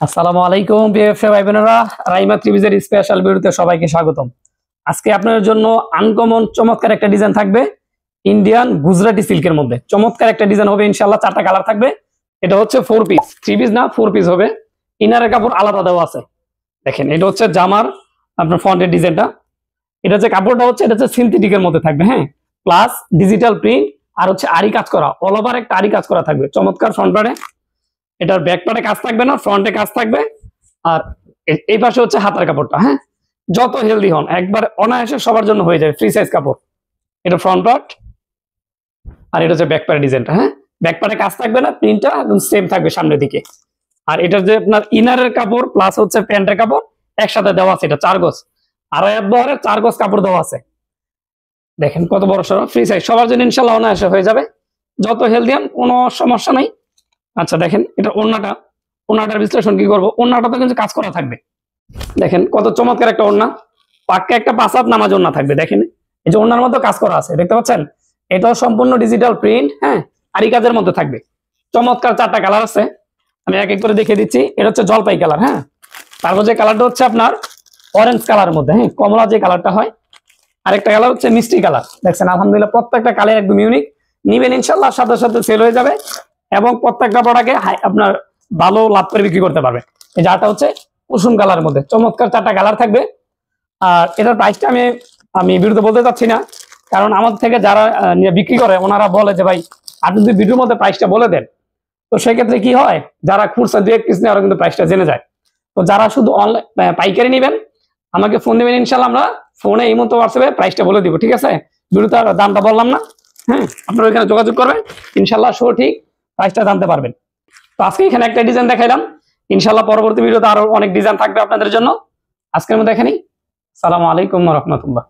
আসসালামু আলাইকুম প্রিয় ব্যবসায়ী ভাই বোনেরা, রাইমা ত্রিভুজের স্পেশাল ভিডিওতে সবাইকে স্বাগতম। আজকে আপনাদের জন্য আনকমন চমৎকার একটা ডিজাইন থাকবে, ইন্ডিয়ান গুজরাটি সিল্কের মধ্যে চমৎকার একটা ডিজাইন হবে ইনশাআল্লাহ। 4টা কালার থাকবে। এটা হচ্ছে 4 পিস, 3 পিস না 4 পিস হবে। ইনারের কাপড় আলাদা দেওয়া আছে। দেখেন এটা হচ্ছে জামার আপনার ফ্রন্টের ডিজাইনটা। এটা হচ্ছে কাপড়টা হচ্ছে এটা হচ্ছে সিনথেটিকের মধ্যে থাকবে, হ্যাঁ, প্লাস ডিজিটাল প্রিন্ট আর হচ্ছে আরি কাজ করা, অল ওভার একটা আরি কাজ করা থাকবে চমৎকার ফ্রন্ট পার্টে। এটার ব্যাক পার্টে কাজ থাকবে না, ফ্রন্টে কাজ থাকবে। আর এই পাশে হচ্ছে হাতার কাপড়টা, হ্যাঁ, যত হেলদি হন একবার অনায়াসে সবার জন্য হয়ে যাবে, ফ্রি সাইজ কাপড়। এটা ফ্রন্ট পার্ট আর এটা হচ্ছে ব্যাক পার্টের ডিজাইনটা, হ্যাঁ, ব্যাক পার্টে কাজ থাকবে না, প্রিন্টটা একদম সেম থাকবে সামনের দিকে। আর এটা যে আপনার ইনারের কাপড় প্লাস হচ্ছে প্যান্টের কাপড় একসাথে দেওয়া আছে। এটা 4 গজ, আড়াই হাত বহরে 4 গজ কাপড় দেওয়া আছে। দেখেন কত বড় সড়ো, ফ্রি সাইজ সবার জন্য ইনশাল্লাহ অনায়াসে হয়ে যাবে, যত হেলদি হন কোনো সমস্যা নাই। আচ্ছা দেখেন এটা ওড়নাটার বিশ্লেষণ কি করবো। ওড়নাটাতে কিন্তু কাজ করা থাকবে, দেখেন কত চমৎকার একটা ওড়না, পাক্কা একটা 5 হাত নামাজ ওড়না থাকবে। দেখেন এই যে ওড়নার মধ্যে কাজ করা আছে, দেখতে পাচ্ছেন, এটাও সম্পূর্ণ ডিজিটাল প্রিন্ট, হ্যাঁ, আরি কাজের মধ্যে থাকবে। চমৎকার 4টা কালার আছে, আমি এক এক করে দেখিয়ে দিচ্ছি। এটা হচ্ছে জলপাই কালার, হ্যাঁ, তারপর যে কালারটা হচ্ছে আপনার অরেঞ্জ কালারের মধ্যে, হ্যাঁ, কমলা যে কালারটা হয়। আরেকটা কালার হচ্ছে মিষ্টি কালার। দেখছেন আলহামদুলিল্লাহ প্রত্যেকটা কালার একদম ইউনিক, নিবেন ইনশাল্লাহ সাথে সাথে সেল হয়ে যাবে এবং প্রত্যেকটা প্রোডাক্টে আপনার ভালো লাভ করে বিক্রি করতে পারবে। এই যাটা হচ্ছে কুসুম কালারের মধ্যে চমৎকার 4টা কালার থাকবে। আর এটার প্রাইসটা আমি ভিডিওতে বলতে চাচ্ছি না, কারণ আমাদের থেকে যারা বিক্রি করে ওনারা বলে যে ভাই আপনি যদি ভিডিওর মধ্যে প্রাইসটা বলে দেন, তো সেক্ষেত্রে কি হয়, যারা খুচরা 2-1 পিস নেয় ওরা কিন্তু প্রাইসটা জেনে যায়। তো যারা শুধু অনলাইন পাইকারি নেবেন আমাকে ফোন দেবেন, ইনশাল্লাহ আমরা ফোনে এই মতো হোয়াটসঅ্যাপে প্রাইসটা বলে দিব, ঠিক আছে? ভিডিওতে আর দামটা বললাম না, হ্যাঁ, আপনারা ওইখানে যোগাযোগ করবেন, ইনশাল্লাহ সঠিক প্রাইসটা জানতে পারবেন। তো আজকে এখানে একটা ডিজাইন দেখাইলাম, ইনশাল্লাহ পরবর্তী ভিডিওতে আরো অনেক ডিজাইন থাকবে আপনাদের জন্য। আজকের মধ্যে এখানেই। আসসালামু আলাইকুম ওয়া রাহমাতুল্লাহ।